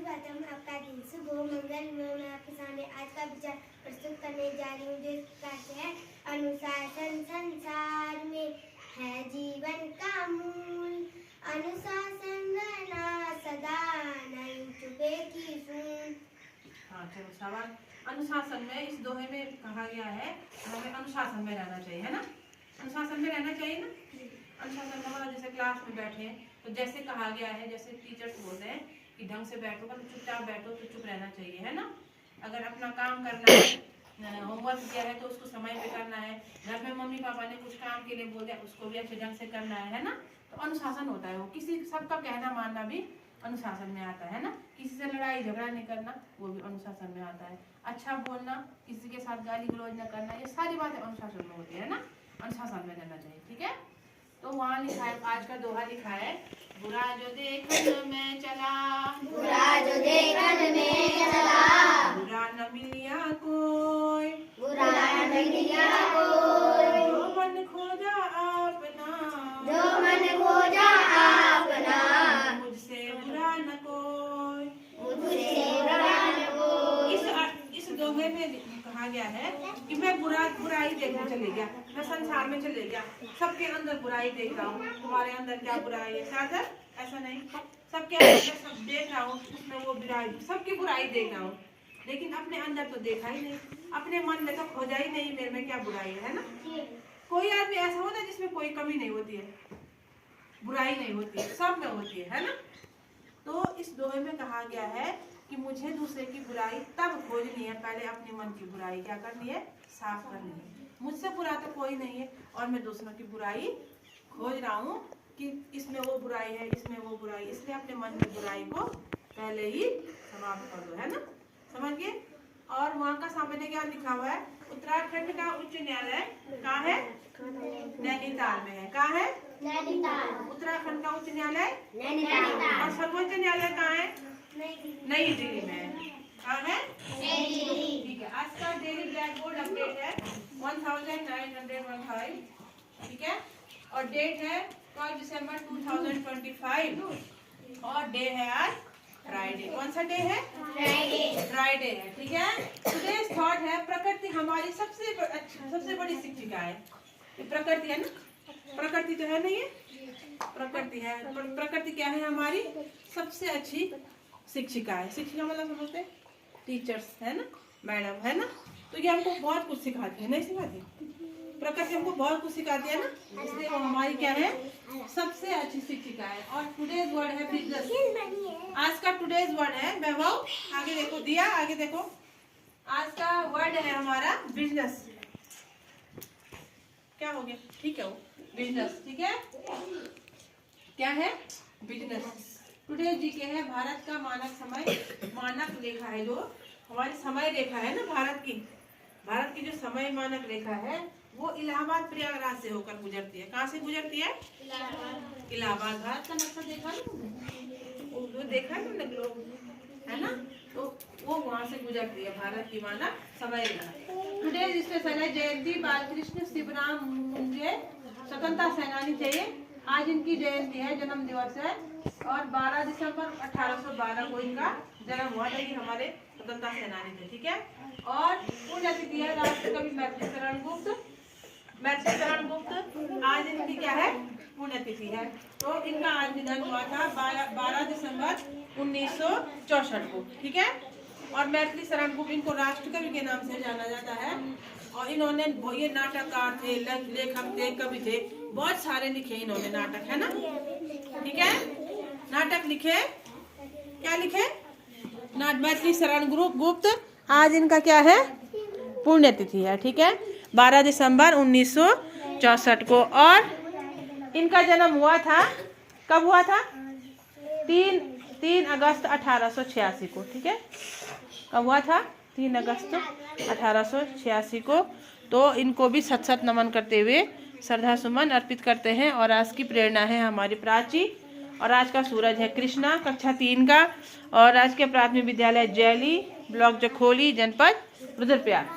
स्वागतम, आपका दिन शुभ हो, मंगल मैं आपके सामने आज का विचार प्रस्तुत करने जा रही हूँ, जिसका है अनुशासन संसार में है जीवन का मूल। अनुशासन रहना सदा नहीं चुपे की सुन। हाँ चलो सवाल। अनुशासन में इस दोहे में कहा गया है हमें अनुशासन में रहना चाहिए, है ना। अनुशासन में रहना चाहिए ना। अनुशासन का मतलब जैसे क्लास में बैठे तो जैसे कहा गया है, जैसे टीचर्स बोलते हैं कि ढंग से बैठो, मतलब चुपचाप बैठो तो चुप रहना चाहिए, है ना। अगर अपना काम करना है, होमवर्क किया है तो उसको समय पे करना है। घर में मम्मी पापा ने कुछ काम के लिए बोल दिया, उसको भी अच्छे ढंग से करना है ना। तो अनुशासन होता है वो, किसी सबका कहना मानना भी अनुशासन में आता है ना। किसी से लड़ाई झगड़ा नहीं करना, वो भी अनुशासन में आता है। अच्छा बोलना, किसी के साथ गाली गलौज न करना, ये सारी बातें अनुशासन में होती है ना। अनुशासन में रहना चाहिए, ठीक है। तो वहाँ लिखा है, आज का दोहा लिखा है, बुरा जो देखन में चला, बुरा जो देखन में चला, बुरा न मिलिया कोई, बुरा न मिलिया कोई, जो मन खोजा अपना, जो मन खोजा अपना, मुझसे बुरा न कोई, मुझसे बुरा न कोई। इस दोहे में कहा गया है कि मैं बुराई देखने चले गया, मैं संसार में चले गया, सबके अंदर बुराई देख रहा हूँ। तुम्हारे अंदर क्या बुराई है सागर? ऐसा नहीं, सबके अंदर मैं सब देख रहा हूँ, उसमें वो बुराई, सबकी बुराई देख रहा हूँ, लेकिन अपने अंदर तो देखा ही नहीं, अपने मन में तो खोजा ही नहीं मेरे में क्या बुराई है ना। कोई आदमी ऐसा होता है जिसमें कोई कमी नहीं होती है, बुराई नहीं होती है, सब में होती है ना। तो इस दोहे में कहा गया है कि मुझे दूसरे की बुराई तब खोजनी है, पहले अपने मन की बुराई क्या करनी है, साफ करनी है। मुझसे बुरा तो कोई नहीं है और मैं दूसरों की बुराई खोज रहा हूँ कि इसमें वो बुराई है, इसमें वो बुराई, इसलिए अपने मन में बुराई को पहले ही समाप्त कर दो, है ना। समझ गए। और वहाँ का सामने क्या लिखा हुआ है, उत्तराखंड का उच्च न्यायालय कहाँ है? नैनीताल में है। कहाँ है? नैनीताल। उत्तराखंड का उच्च न्यायालय नैनीताल। और सर्वोच्च न्यायालय कहाँ है? नई दिल्ली में है। कहाँ है? ठीक है। आज का डेली ब्लैक बोर्ड अपडेट है 1915, ठीक है। और डेट है 12 दिसंबर 2025 और डे है आज फ्राइडे। कौन सा डे है? फ्राइडे है, ठीक है। टुडेज थॉट है, प्रकृति हमारी सबसे बड़ी शिक्षिका है। ये प्रकृति है ना, प्रकृति तो है नहीं है, प्रकृति है। प्रकृति क्या है? हमारी सबसे अच्छी शिक्षिका है। शिक्षिका मतलब समझते हैं टीचर्स, है ना, मैडम, है ना। तो ये हमको बहुत कुछ सिखाती है, नहीं सिखाती? प्रकृति हमको बहुत कुछ सिखाती है ना, इसलिए वो हमारी क्या है, सबसे अच्छी शिक्षिका है। और टुडेज वर्ड है बिजनेस। आज का टुडेज वर्ड है वैभव, आगे देखो दिया, आगे देखो। आज का वर्ड है हमारा बिजनेस। क्या हो गया? ठीक है, वो बिजनेस, ठीक है। क्या है? बिजनेस। टुडे जी के है भारत का मानक समय, मानक रेखा है जो हमारी समय रेखा है ना भारत की जो समय मानक रेखा है वो इलाहाबाद प्रयागराज से होकर गुजरती है। कहाँ से गुजरती है? इलाहाबाद। भारत का नक्शा देखा ना, वो देखा है तुमने ग्लोब, है ना। तो वो वहाँ से गुजरती है भारत की मानक समय रेखा। टुडे स्पेशल है जयंती बालकृष्ण शिवराम मुंजे, स्वतंत्रता सेनानी थे। आज इनकी जयंती है, जन्म दिवस है। और 12 दिसंबर 1812 को इनका जन्म हुआ था। ये हमारे स्वतंत्रता सेनानी थे, ठीक है। और पुण्यतिथि है राष्ट्र कवि मैथिली शरण गुप्त। आज इनकी क्या है? पुण्यतिथि है। तो इनका आज निधन हुआ था 12 दिसंबर 1964 को, ठीक है। और मैथिली शरण गुप्त इनको राष्ट्र कवि के नाम से जाना जाता है। और इन्होंने ये नाटककार थे, लेखक थे, कवि थे, बहुत सारे लिखे इन्होंने नाटक, है ना, ठीक है। नाटक लिखे, क्या लिखे? मैथिली शरण गुप्त। आज इनका क्या है? पुण्यतिथि है, ठीक है, 12 दिसंबर 1964 को। और इनका जन्म हुआ था, कब हुआ था? 3 अगस्त 1886 को, ठीक है। कब हुआ था? 3 अगस्त 1886 को। तो इनको भी सत नमन करते हुए श्रद्धा सुमन अर्पित करते हैं। और आज की प्रेरणा है हमारी प्राची। और आज का सूरज है कृष्णा, कक्षा 3 का। और राजकीय प्राथमिक विद्यालय जैली, ब्लॉक जखोली, जनपद रुद्रप्रयाग।